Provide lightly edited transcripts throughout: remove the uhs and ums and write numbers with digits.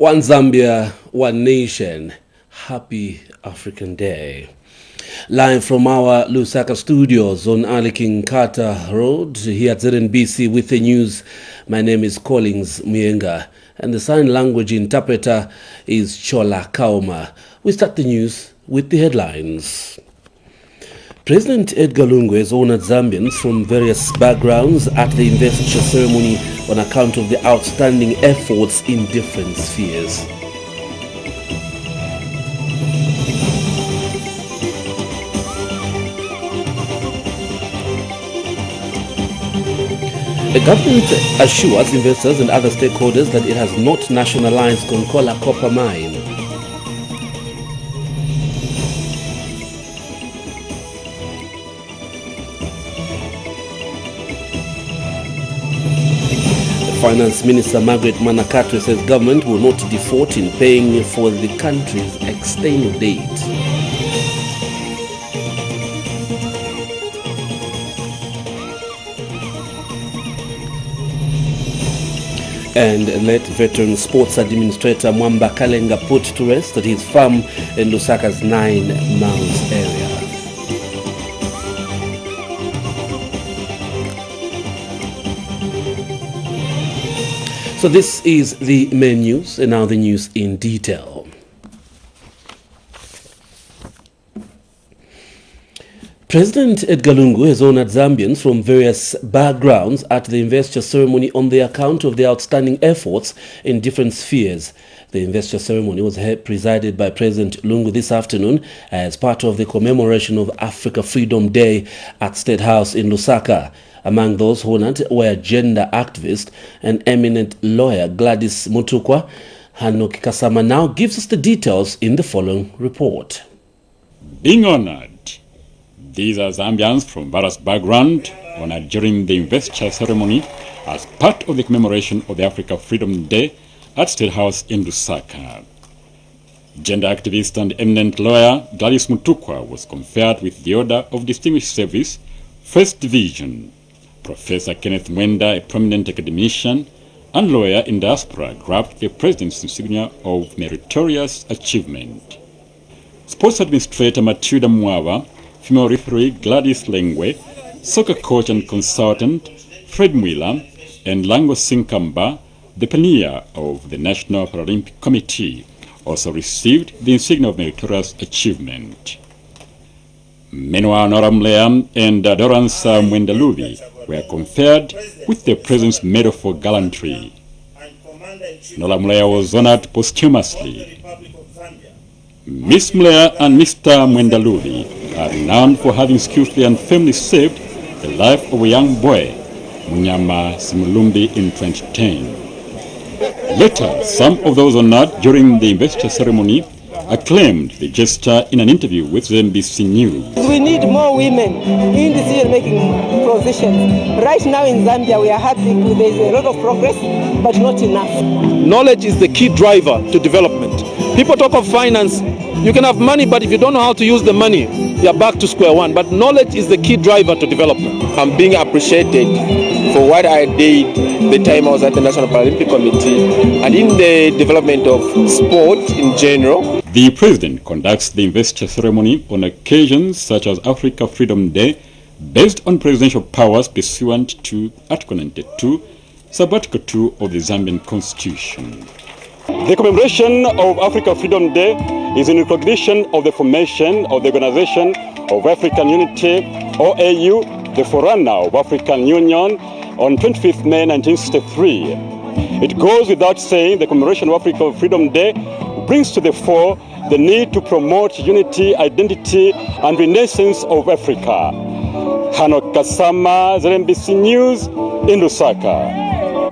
One Zambia, one nation. Happy African Day. Live from our Lusaka studios on Ali King Carter Road here at ZNBC with the news. My name is Collins Myenga and the sign language interpreter is Chola Kauma. We start the news with the headlines. President Edgar Lungu has honored Zambians from various backgrounds at the investiture ceremony on account of the outstanding efforts in different spheres. The government assures investors and other stakeholders that it has not nationalized Konkola copper mine. Finance Minister Margaret says government will not default in paying for the country's external debt. And let veteran sports administrator Mwamba Kalenga put to rest at his farm in Lusaka's 9 miles area. So this is the main news, and now the news in detail. President Edgar Lungu has honored Zambians from various backgrounds at the investiture ceremony on the account of their outstanding efforts in different spheres. The investiture ceremony was presided by President Lungu this afternoon as part of the commemoration of Africa Freedom Day at State House in Lusaka. Among those honored were gender activist and eminent lawyer Gladys Mutukwa. Hanok Kasama now gives us the details in the following report. Being honored, these are Zambians from various backgrounds honored during the investiture ceremony as part of the commemoration of the Africa Freedom Day at State House in Lusaka. Gender activist and eminent lawyer Gladys Mutukwa was conferred with the Order of Distinguished Service, First Division. Professor Kenneth Mwenda, a prominent academician and lawyer in diaspora, grabbed the president's insignia of meritorious achievement. Sports administrator Matilda Mwava, female referee Gladys Lengwe, soccer coach and consultant Fred Mwila, and Lango Sinkamba, the pioneer of the National Paralympic Committee, also received the insignia of meritorious achievement. Meanwhile, Nora Mlea and Dorance Mwendaluvi were conferred with the President's Medal for Gallantry. Nora Mlea was honored posthumously. Miss Mlea and Mr. Mwendaluvi are renowned for having skillfully and firmly saved the life of a young boy, Munyama Simulumbi, in 2010. Later, some of those honored during the investiture ceremony acclaimed the gesture in an interview with ZNBC News. We need more women in decision-making positions. Right now in Zambia, we are happy. There's a lot of progress, but not enough. Knowledge is the key driver to development. People talk of finance. You can have money, but if you don't know how to use the money, you're back to square one. But knowledge is the key driver to development. I'm being appreciated for what I did the time I was at the National Paralympic Committee and in the development of sport in general. The President conducts the investiture ceremony on occasions such as Africa Freedom Day, based on presidential powers pursuant to Article 92, Sub-Article 2 of the Zambian Constitution. The commemoration of Africa Freedom Day is in recognition of the formation of the Organization of African Unity, OAU, the forerunner of African Union, on 25th May 1963. It goes without saying the commemoration of Africa Freedom Day brings to the fore the need to promote unity, identity, and renaissance of Africa. Hanok Kasama, ZNBC News, in Lusaka.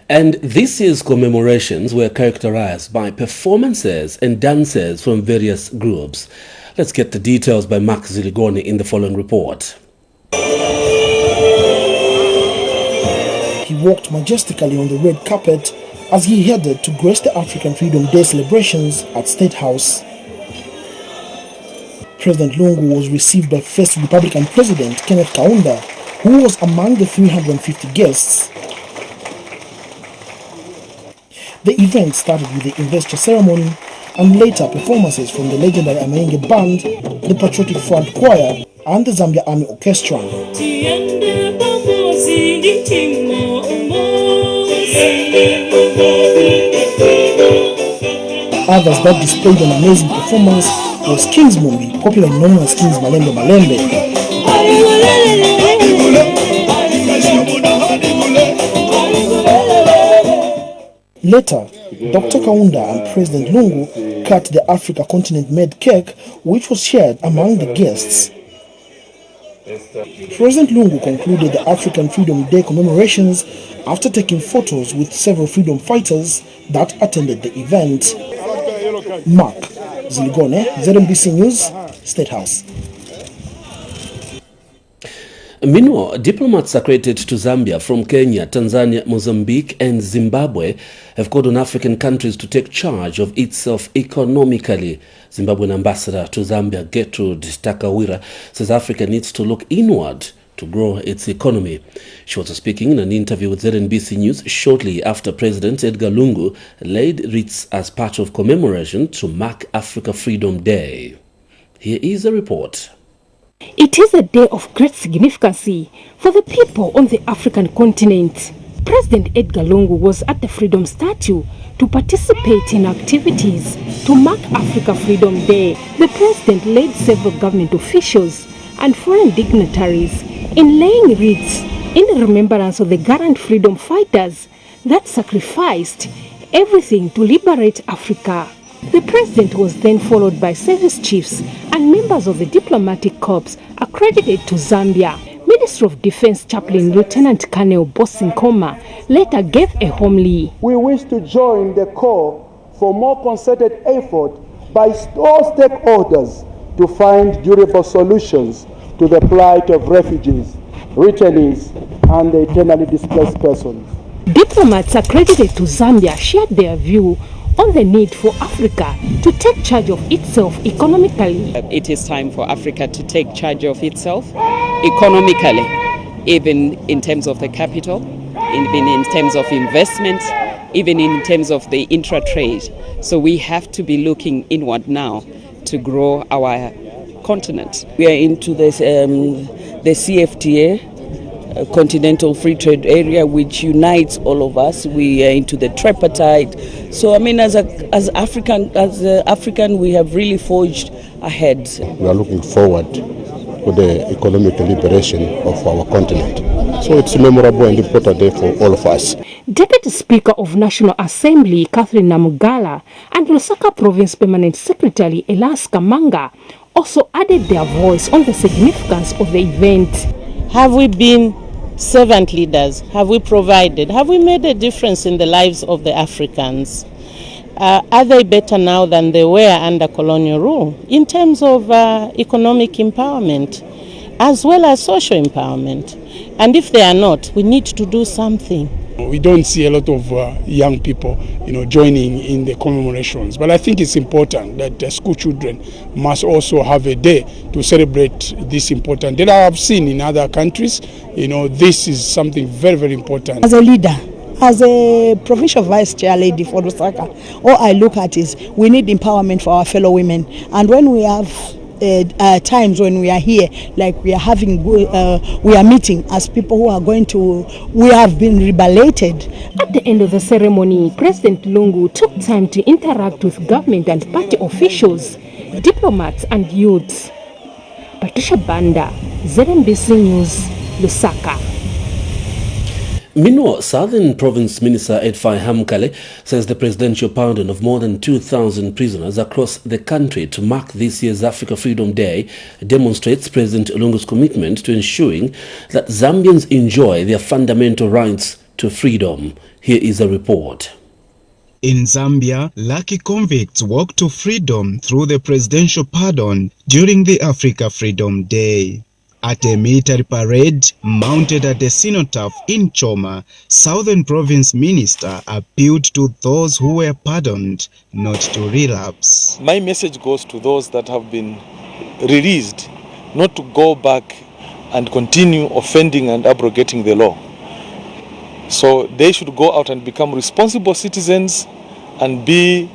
And this year's commemorations were characterized by performances and dances from various groups. Let's get the details by Mark Ziligoni in the following report. He walked majestically on the red carpet as he headed to grace the African Freedom Day celebrations at State House. President Lungu was received by First Republican President Kenneth Kaunda, who was among the 350 guests. The event started with the investor ceremony and later performances from the legendary Amaenge Band, the Patriotic Front Choir, and the Zambia Army Orchestra. Others that displayed an amazing performance was King's Mumbi, popularly known as King's Malembe Malembe. Later, Dr. Kaunda and President Lungu cut the Africa continent-made cake, which was shared among the guests. President Lungu concluded the African Freedom Day commemorations after taking photos with several freedom fighters that attended the event. Mark Ziligone, ZNBC News, State House. Meanwhile, diplomats accredited to Zambia from Kenya, Tanzania, Mozambique and Zimbabwe have called on African countries to take charge of itself economically. Zimbabwean ambassador to Zambia, Gertrude Takawira, says Africa needs to look inward to grow its economy. She was speaking in an interview with ZNBC News shortly after President Edgar Lungu laid wreaths as part of commemoration to mark Africa Freedom Day. Here is a report. It is a day of great significance for the people on the African continent. President Edgar Lungu was at the Freedom Statue to participate in activities to mark Africa Freedom Day. The president led several government officials and foreign dignitaries in laying wreaths in remembrance of the gallant freedom fighters that sacrificed everything to liberate Africa. The president was then followed by service chiefs and members of the diplomatic corps accredited to Zambia. Minister of Defense Chaplain Lieutenant Colonel Bosinkoma later gave a homily. We wish to join the call for more concerted effort by all stakeholders to find durable solutions to the plight of refugees, returnees, and the internally displaced persons. Diplomats accredited to Zambia shared their view on the need for Africa to take charge of itself economically. It is time for Africa to take charge of itself economically, even in terms of the capital, even in terms of investment, even in terms of the intra-trade. So we have to be looking inward now to grow our continent. We are into this, the CFTA, Continental Free Trade Area, which unites all of us. We are into the tripartite. So I mean, as African, we have really forged ahead. We are looking forward to the economic liberation of our continent. So it's a memorable and important day for all of us. Deputy Speaker of National Assembly Catherine Namugala and Lusaka Province Permanent Secretary Elas Kamanga also added their voice on the significance of the event. Have we been servant leaders? Have we provided? Have we made a difference in the lives of the Africans? Are they better now than they were under colonial rule in terms of economic empowerment as well as social empowerment? And if they are not, we need to do something. We don't see a lot of young people, joining in the commemorations. But I think it's important that school children must also have a day to celebrate this important day. That I have seen in other countries, this is something very, very important. As a leader, as a provincial vice chair lady for Lusaka, all I look at is we need empowerment for our fellow women. And when we have times when we are here, like we are having, we are meeting as people who are going to, we have been rebalated. At the end of the ceremony, President Lungu took time to interact with government and party officials, diplomats and youths. Patricia Banda, ZNBC News, Lusaka. Meanwhile, Southern Province Minister Edfai Hamkale says the presidential pardon of more than 2,000 prisoners across the country to mark this year's Africa Freedom Day demonstrates President Lungu's commitment to ensuring that Zambians enjoy their fundamental rights to freedom. Here is a report. In Zambia, lucky convicts walk to freedom through the presidential pardon during the Africa Freedom Day. At a military parade mounted at the cenotaph in Choma, Southern Province Minister appealed to those who were pardoned not to relapse. My message goes to those that have been released not to go back and continue offending and abrogating the law. So they should go out and become responsible citizens and be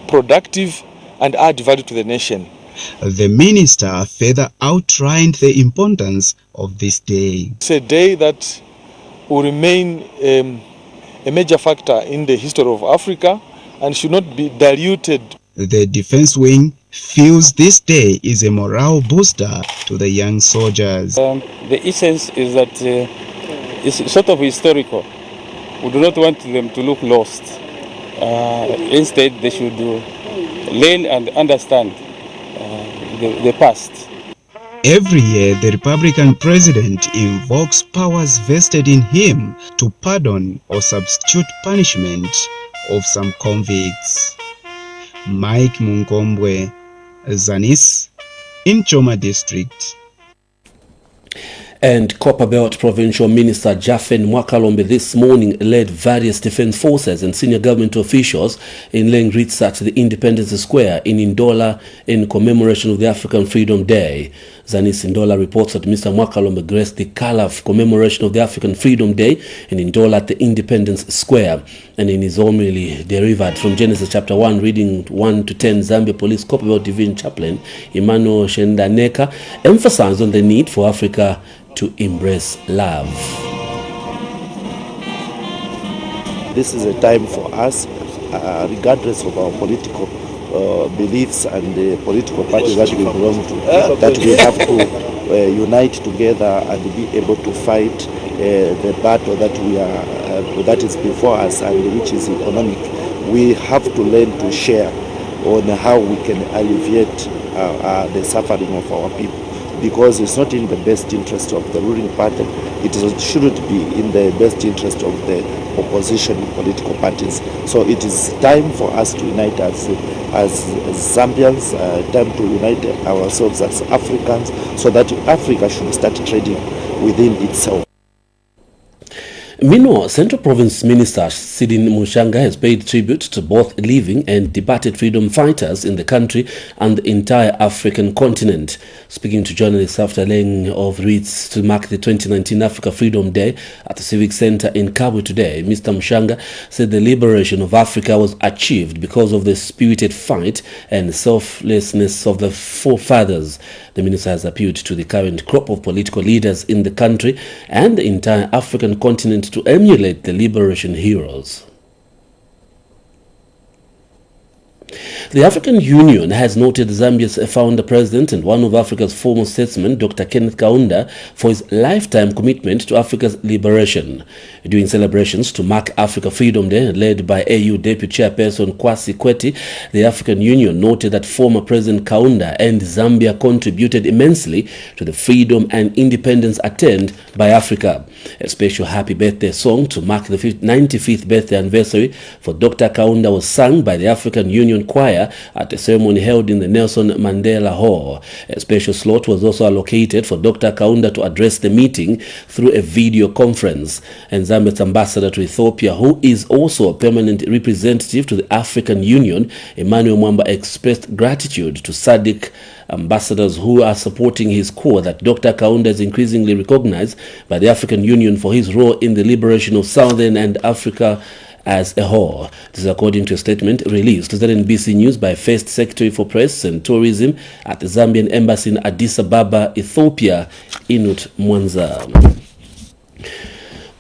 productive and add value to the nation. The minister further outlined the importance of this day. It's a day that will remain a major factor in the history of Africa and should not be diluted. The defense wing feels this day is a morale booster to the young soldiers. The essence is that it's sort of historical. We do not want them to look lost. Instead, they should learn and understand the past. Every year, the Republican president invokes powers vested in him to pardon or substitute punishment of some convicts. Mike Munkombwe, Zanis, in Choma District. And Copperbelt Provincial Minister Jaffen Mwakalombe this morning led various defense forces and senior government officials in laying wreaths at the Independence Square in Ndola in commemoration of the African Freedom Day. Zanis Ndola reports that Mr. Mwakalombe graced the Calaf commemoration of the African Freedom Day in Ndola at the Independence Square. And in his homily derived from Genesis chapter 1, reading 1 to 10, Zambia Police Copperbelt Division Chaplain Emmanuel Shendaneka emphasized on the need for Africa to embrace love. This is a time for us, regardless of our political beliefs and the political parties that we belong to, that we have to unite together and be able to fight the battle that that is before us and which is economic. We have to learn to share on how we can alleviate the suffering of our people, because it's not in the best interest of the ruling party. It shouldn't be in the best interest of the opposition political parties. So it is time for us to unite as Zambians, time to unite ourselves as Africans, so that Africa should start trading within itself. Meanwhile, Central Province Minister Sidin Mushanga has paid tribute to both living and departed freedom fighters in the country and the entire African continent. Speaking to journalists after laying of wreaths to mark the 2019 Africa Freedom Day at the Civic Center in Kabwe today, Mr. Mushanga said the liberation of Africa was achieved because of the spirited fight and selflessness of the forefathers. The minister has appealed to the current crop of political leaders in the country and the entire African continent to emulate the liberation heroes. The African Union has noted Zambia's founder president and one of Africa's foremost statesmen, Dr. Kenneth Kaunda, for his lifetime commitment to Africa's liberation. During celebrations to mark Africa Freedom Day, led by AU Deputy Chairperson Kwasi Kweti, the African Union noted that former President Kaunda and Zambia contributed immensely to the freedom and independence attained by Africa. A special happy birthday song to mark the 95th birthday anniversary for Dr. Kaunda was sung by the African Union Choir at a ceremony held in the Nelson Mandela Hall. A special slot was also allocated for Dr. Kaunda to address the meeting through a video conference. And Zambia's ambassador to Ethiopia, who is also a permanent representative to the African Union, Emmanuel Mwamba, expressed gratitude to SADC ambassadors who are supporting his call that Dr. Kaunda is increasingly recognized by the African Union for his role in the liberation of Southern and Africa as a whole. This is according to a statement released to ZNBC News by First Secretary for Press and Tourism at the Zambian Embassy in Addis Ababa, Ethiopia, Inut Mwanza.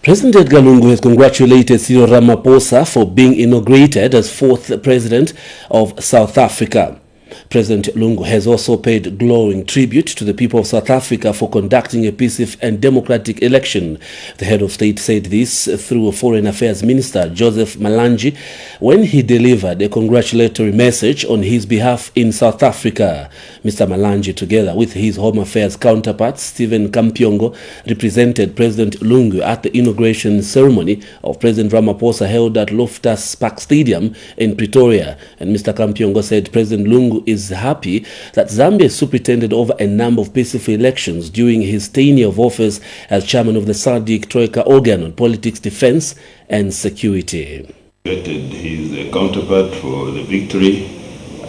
President Edgar Lungu has congratulated Cyril Ramaphosa for being inaugurated as fourth president of South Africa. President Lungu has also paid glowing tribute to the people of South Africa for conducting a peaceful and democratic election. The head of state said this through Foreign Affairs Minister Joseph Malanji when he delivered a congratulatory message on his behalf in South Africa. Mr. Malanji, together with his Home Affairs counterpart Stephen Kampiongo, represented President Lungu at the inauguration ceremony of President Ramaphosa held at Loftus Park Stadium in Pretoria. And Mr. Kampiongo said President Lungu is happy that Zambia superintended over a number of peaceful elections during his tenure of office as chairman of the SADC Troika organ on politics, defense and security. His counterpart for the victory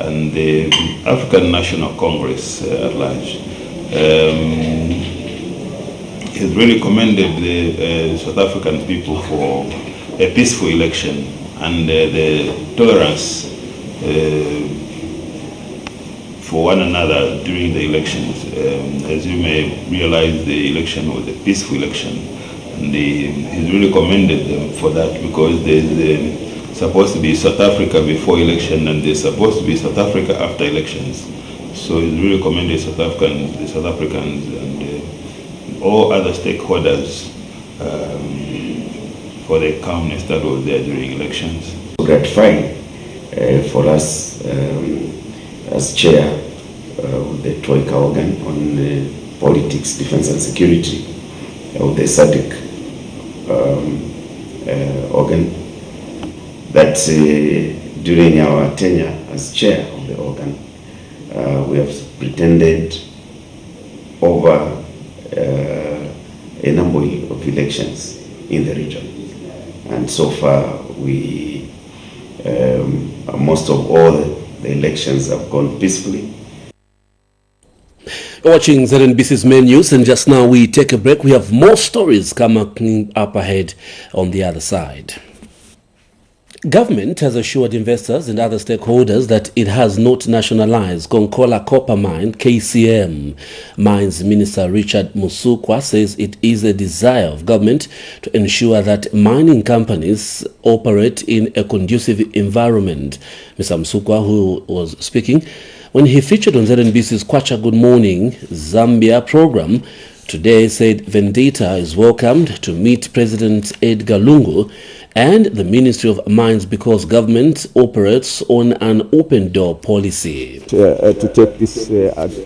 and the African National Congress at large. He's really commended the South African people for a peaceful election and the tolerance for one another during the elections. As you may realize, the election was a peaceful election, and he's really commended them for that, because there's supposed to be South Africa before election and there's supposed to be South Africa after elections. So he's really commended the South Africans and all other stakeholders for the calmness that was there during elections. Gratifying for us as chair of the Troika organ on politics, defense and security of the SADC organ, that during our tenure as chair of the organ, we have pretended over a number of elections in the region, and so far we most of all the elections have gone peacefully. Watching ZNBC's main news, and just now we take a break. We have more stories coming up ahead on the other side. Government has assured investors and other stakeholders that it has not nationalized Konkola Copper Mine, KCM. Mines Minister Richard Masuka says it is a desire of government to ensure that mining companies operate in a conducive environment. Mr. Masuka, who was speaking when he featured on ZNBC's Kwacha Good Morning Zambia program today, said Vendetta is welcomed to meet President Edgar Lungu and the Ministry of Mines because government operates on an open door policy. To take this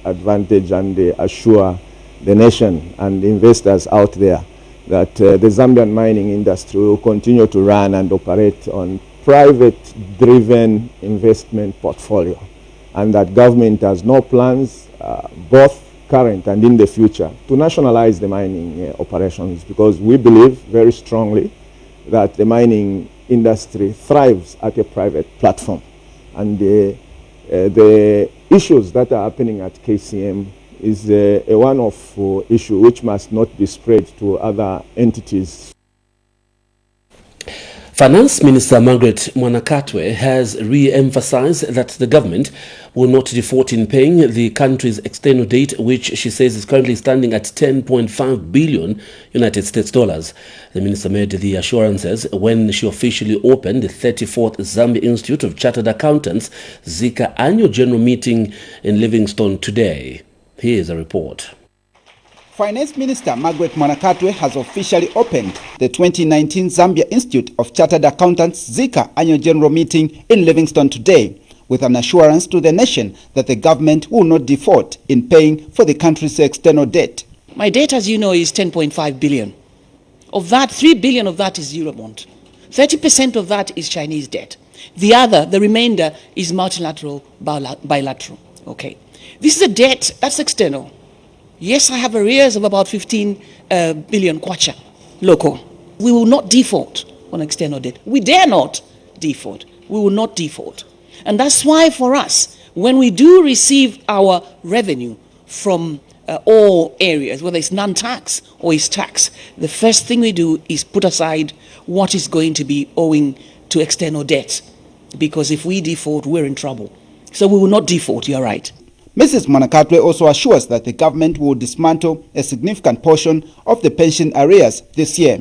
advantage and assure the nation and investors out there that the Zambian mining industry will continue to run and operate on private-driven investment portfolio, and that government has no plans, both current and in the future, to nationalize the mining operations, because we believe very strongly that the mining industry thrives at a private platform, and the issues that are happening at KCM is a one-off issue which must not be spread to other entities. Finance Minister Margaret has re-emphasized that the government will not default in paying the country's external debt, which she says is currently standing at $10.5 billion United States dollars. The minister made the assurances when she officially opened the 34th Zambia Institute of Chartered Accountants ZICA annual general meeting in Livingstone today. Here is a report. Finance Minister Margaret has officially opened the 2019 Zambia Institute of Chartered Accountants ZICA annual general meeting in Livingstone today, with an assurance to the nation that the government will not default in paying for the country's external debt. My debt, as you know, is 10.5 billion. Of that, 3 billion of that is Eurobond. 30% of that is Chinese debt. The remainder is multilateral, bilateral. Okay. This is a debt that's external. Yes, I have arrears of about 15 billion kwacha, local. We will not default on external debt. We dare not default. We will not default. And that's why for us, when we do receive our revenue from all areas, whether it's non-tax or it's tax, the first thing we do is put aside what is going to be owing to external debt. Because if we default, we're in trouble. So we will not default, you're right. Mrs. Mwanakatwe also assures that the government will dismantle a significant portion of the pension arrears this year.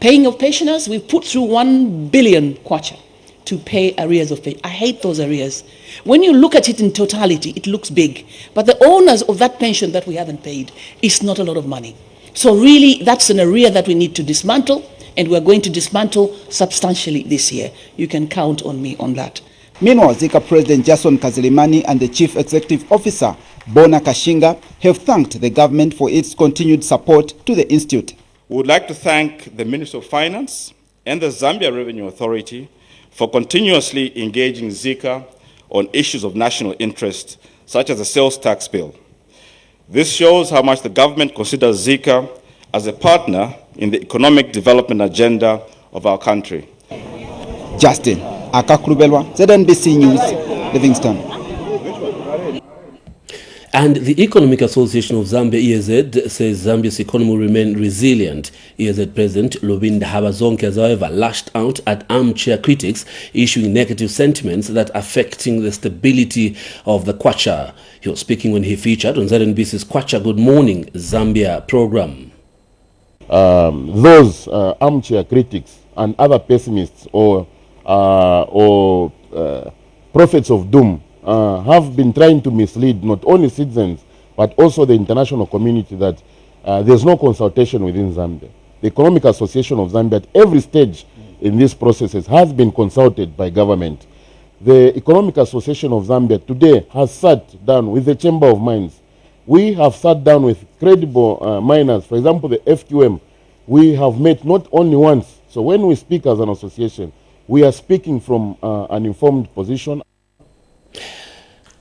Paying of pensioners, we've put through 1 billion kwacha to pay arrears of pay. I hate those arrears. When you look at it in totality, it looks big. But the owners of that pension that we haven't paid is not a lot of money. So really, that's an arrear that we need to dismantle, and we're going to dismantle substantially this year. You can count on me on that. Meanwhile, ZICA President Jason Kazilimani and the Chief Executive Officer, Bona Kashinga, have thanked the government for its continued support to the Institute. We would like to thank the Ministry of Finance and the Zambia Revenue Authority for continuously engaging ZICA on issues of national interest, such as the sales tax bill. This shows how much the government considers ZICA as a partner in the economic development agenda of our country. Justin Akakrubelwa, ZNBC News, Livingstone. And the Economic Association of Zambia, EAZ, says Zambia's economy will remain resilient. EAZ President Lubinda Habazonke has, however, lashed out at armchair critics, issuing negative sentiments that are affecting the stability of the Kwacha. He was speaking when he featured on ZNBC's Kwacha Good Morning Zambia program. Those armchair critics and other pessimists or prophets of doom have been trying to mislead not only citizens but also the international community that there's no consultation within Zambia. The Economic Association of Zambia at every stage in these processes has been consulted by government. The Economic Association of Zambia today has sat down with the Chamber of Mines. We have sat down with credible miners. For example, the FQM, we have met not only once. So when we speak as an association, we are speaking from an informed position.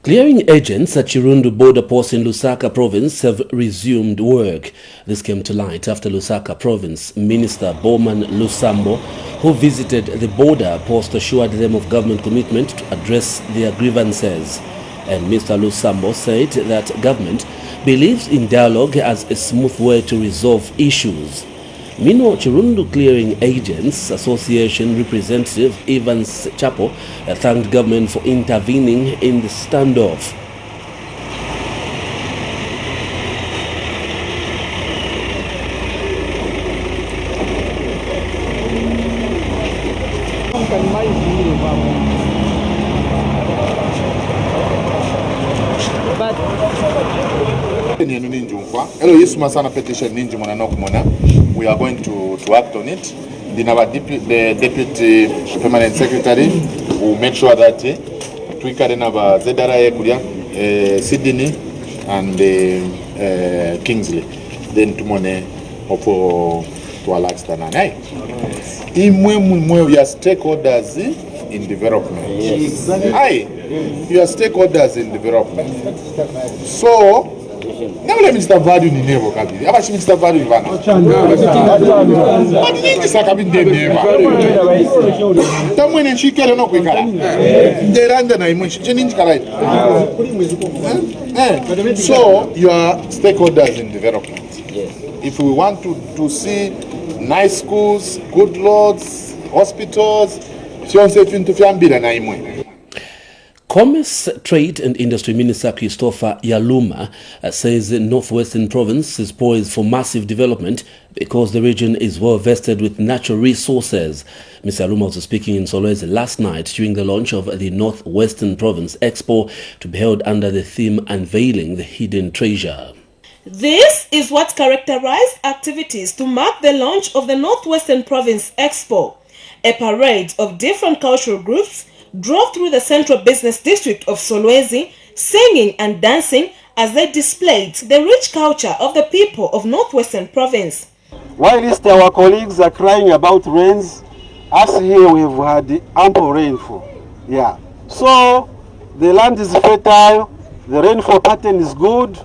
Clearing agents at Chirundu border post in Lusaka province have resumed work. This came to light after Lusaka province Minister Bowman Lusambo, who visited the border post, assured them of government commitment to address their grievances. And Mr. Lusambo said that government believes in dialogue as a smooth way to resolve issues. Meanwhile, Chirundu Clearing Agents Association representative Evans Chapo thanked government for intervening in the standoff. We are going to act on it. Then our the deputy permanent secretary will make sure that we can have ZRA Kuria, Sydney and Kingsley. Then tomorrow to Alex Tananai. We are stakeholders in development. Yes. Aye, we are stakeholders in development. So never let Mr. Value in the neighbor. How much Mr. Value? What did this happen in the neighbor? Someone and she can't know quicker. They ran the name. So you are stakeholders in development. Yes. If we want to see nice schools, good roads, hospitals, Commerce, Trade and Industry Minister Christopher Yaluma says the Northwestern Province is poised for massive development because the region is well vested with natural resources. Mr. Yaluma was speaking in Solwezi last night during the launch of the Northwestern Province Expo to be held under the theme Unveiling the Hidden Treasure. This is what characterized activities to mark the launch of the Northwestern Province Expo. A parade of different cultural groups drove through the central business district of Solwezi, singing and dancing as they displayed the rich culture of the people of Northwestern Province. Whilst our colleagues are crying about rains, us here we've had ample rainfall. Yeah. So the land is fertile, the rainfall pattern is good,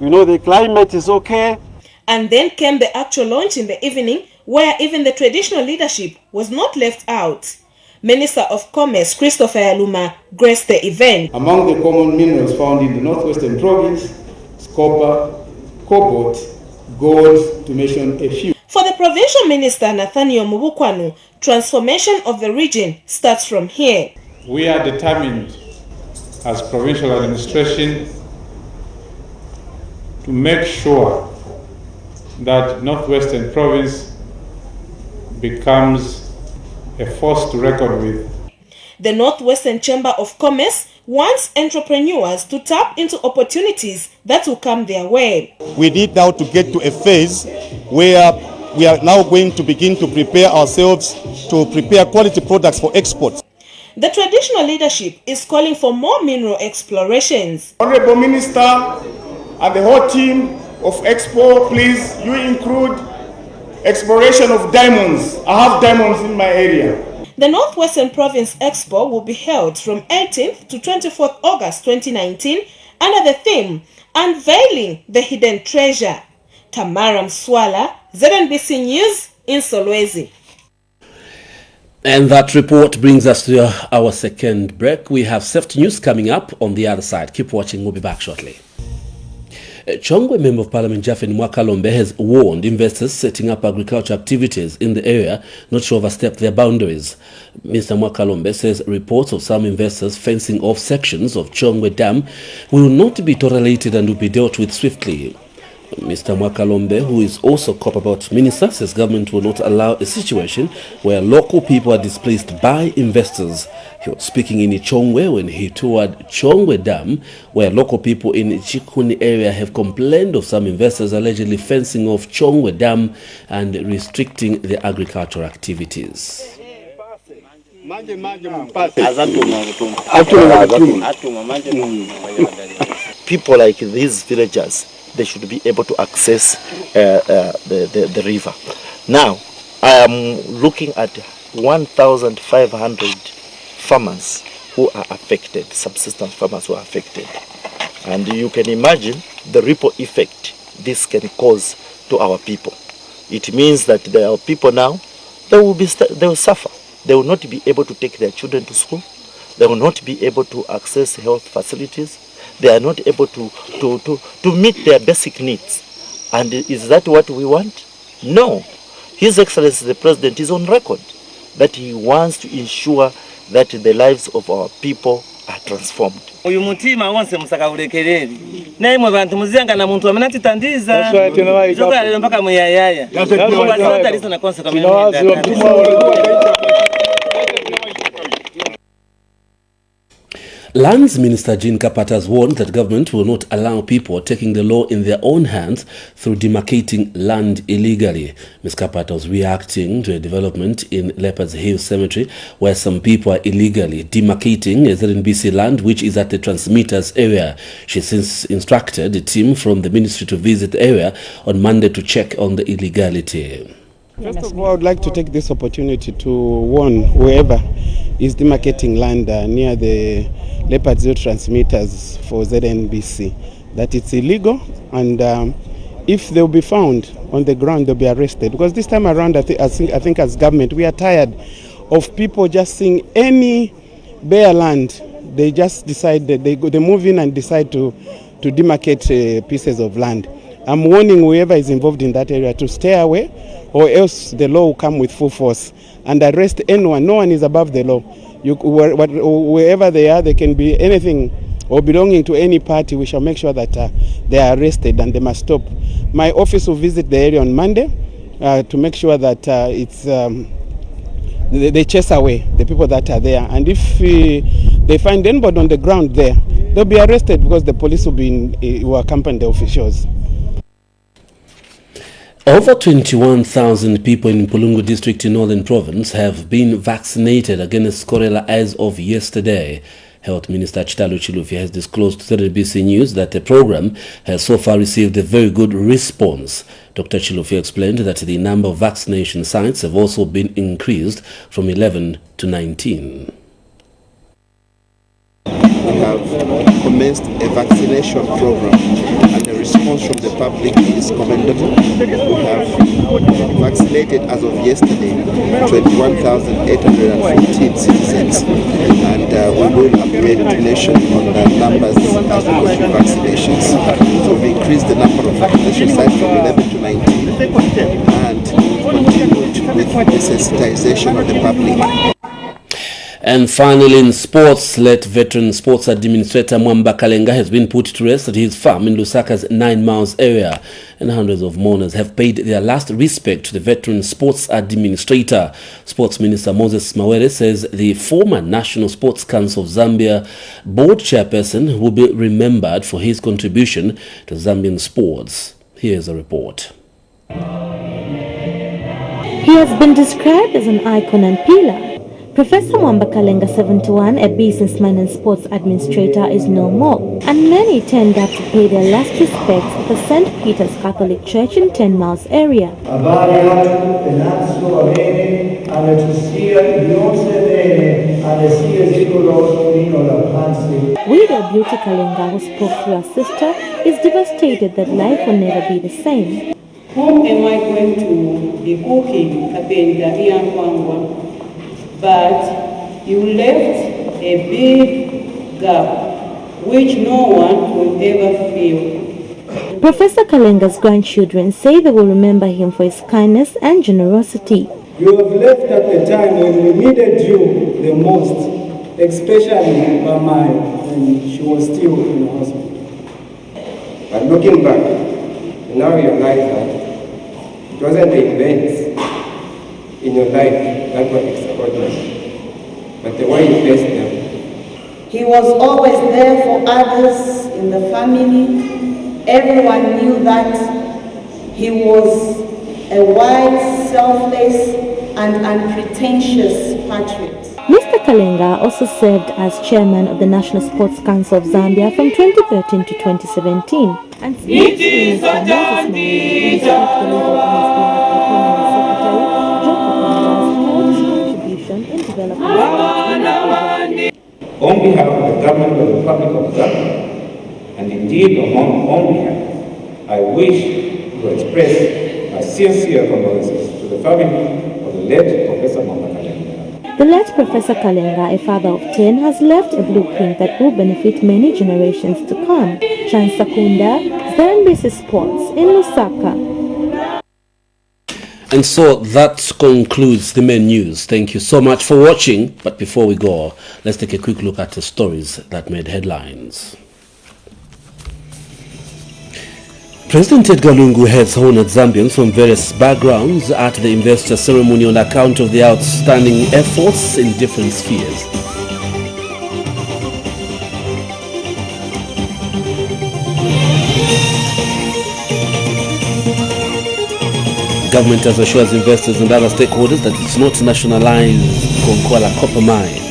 you know, the climate is okay. And then came the actual launch in the evening, where even the traditional leadership was not left out. Minister of Commerce Christopher Yaluma graced the event. Among the common minerals found in the Northwestern Province is copper, cobalt, gold, to mention a few. For the Provincial Minister Nathaniel Mubukwanu, transformation of the region starts from here. We are determined as provincial administration to make sure that Northwestern Province becomes a force to reckon with. The Northwestern Chamber of Commerce wants entrepreneurs to tap into opportunities that will come their way. We need now to get to a phase where we are now going to begin to prepare ourselves to prepare quality products for exports. The traditional leadership is calling for more mineral explorations. Honorable Minister and the whole team of Expo, please, you include exploration of diamonds. I have diamonds in my area. The Northwestern Province Expo will be held from 18th to 24th August 2019 under the theme Unveiling the Hidden Treasure. Tamara Mswala, ZNBC News in Solwezi. And that report brings us to our second break. We have safety news coming up on the other side. Keep watching. We'll be back shortly. Chongwe Member of Parliament Jafin Mwakalombe has warned investors setting up agriculture activities in the area not to overstep their boundaries. Mr. Mwakalombe says reports of some investors fencing off sections of Chongwe Dam will not be tolerated and will be dealt with swiftly. Mr. Mwakalombe, who is also COP about minister, says government will not allow a situation where local people are displaced by investors. He was speaking in Chongwe when he toured Chongwe Dam, where local people in Chikuni area have complained of some investors allegedly fencing off Chongwe Dam and restricting the agricultural activities. People like these villagers, they should be able to access the river. Now, I am looking at 1,500 farmers who are affected, subsistence farmers who are affected. And you can imagine the ripple effect this can cause to our people. It means that there are people now, they will suffer. They will not be able to take their children to school. They will not be able to access health facilities. They are not able to meet their basic needs. And is that what we want? No. His Excellency the President is on record that he wants to ensure that the lives of our people are transformed. Uyu mutima wonse musaka ulekeleli. Naimwe bantu muzianga na muntu amenatitandiza. Joka lelo mpaka muyayaya. Sote listen na konse kama Lands Minister Jean Kapata has warned that government will not allow people taking the law in their own hands through demarcating land illegally. Ms. Kapata was reacting to a development in Leopards Hill Cemetery where some people are illegally demarcating ZNBC land which is at the transmitters area. She since instructed a team from the ministry to visit the area on Monday to check on the illegality. First of all, I would like to take this opportunity to warn whoever is demarcating land near the Leopard Zero transmitters for ZNBC that it's illegal, and if they'll be found on the ground, they'll be arrested. Because this time around, I think as government, we are tired of people just seeing any bare land. They just decide that they move in and decide to demarcate pieces of land. I'm warning whoever is involved in that area to stay away, or else the law will come with full force and arrest anyone. No one is above the law. Wherever they are, they can be anything or belonging to any party. We shall make sure that they are arrested and they must stop. My office will visit the area on Monday to make sure that they chase away the people that are there. And if they find anybody on the ground there, they'll be arrested because the police will accompany the officials. Over 21,000 people in Mpulungu district in Northern Province have been vaccinated against Corella as of yesterday. Health Minister Chitalu Chilufi has disclosed to ZNBC News that the program has so far received a very good response. Dr. Chilufi explained that the number of vaccination sites have also been increased from 11 to 19. We have commenced a vaccination program and the response from the public is commendable. We have vaccinated as of yesterday 21,814 citizens, and we will update the nation on the numbers as we go through vaccinations. So we've increased the number of vaccination sites from 11 to 19 and continued with the sensitization of the public. And finally, in sports, late veteran sports administrator Mwamba Kalenga has been put to rest at his farm in Lusaka's 9 miles area, and hundreds of mourners have paid their last respect to the veteran sports administrator. Sports Minister Moses Mawere says the former National Sports Council of Zambia board chairperson will be remembered for his contribution to Zambian sports. Here's a report. He has been described as an icon and pillar. Professor Mwamba Kalenga 71, a businessman and sports administrator, is no more, and many turned up to pay their last respects at the St. Peter's Catholic Church in 10 miles area. Widow Beauty Kalenga, who spoke to her sister, is devastated that life will never be the same. Whom am I going to be cooking at the young one? But you left a big gap which no one will ever fill. Professor Kalenga's grandchildren say they will remember him for his kindness and generosity. You have left at the time when we needed you the most, especially Mama when she was still in the hospital. But looking back, you now realize that it wasn't the events in your life that were extraordinary, but the way you faced them. He was always there for others in the family. Everyone knew that he was a wise, selfless, and unpretentious patriot. Mr. Kalenga also served as chairman of the National Sports Council of Zambia from 2013 to 2017. And sports minister Moses contribution in development. On behalf of the government of the Republic of Zambia, and indeed on my own behalf, I wish to express my sincere condolences to the family of the late Professor Kalenga. The late Professor Kalenga, a father of 10, has left a blueprint that will benefit many generations to come. Chansakunda, ZNBC Sports in Lusaka. And so that concludes the main news. Thank you so much for watching. But before we go, let's take a quick look at the stories that made headlines. President Edgar Lungu has honored Zambians from various backgrounds at the investor ceremony on account of their outstanding efforts in different spheres. Government has assured investors and other stakeholders that it's not nationalized Konkola copper mine.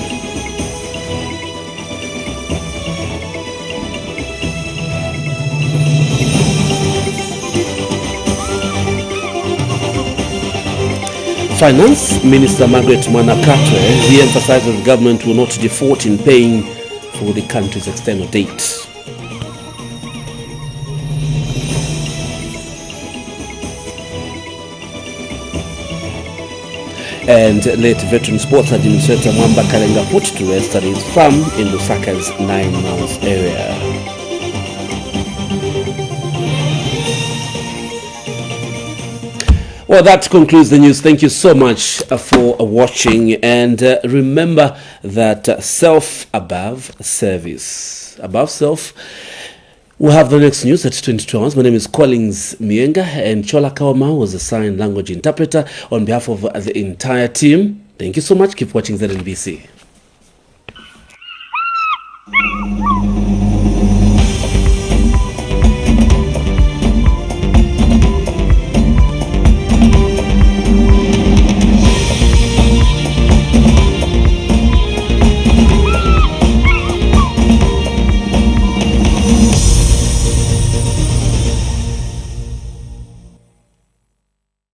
Finance Minister Margaret Mwanafunzi re-emphasized that the government will not default in paying for the country's external debt. And late veteran sports administrator Mwanafunzi Kalenga put to rest at his farm in Lusaka's 9 miles area. Well, that concludes the news. Thank you so much for watching, and remember that self above service. Above self. We'll have the next news at 22 hours. My name is Collins Mienga, and Chola Kawama was a sign language interpreter on behalf of the entire team. Thank you so much. Keep watching ZNBC.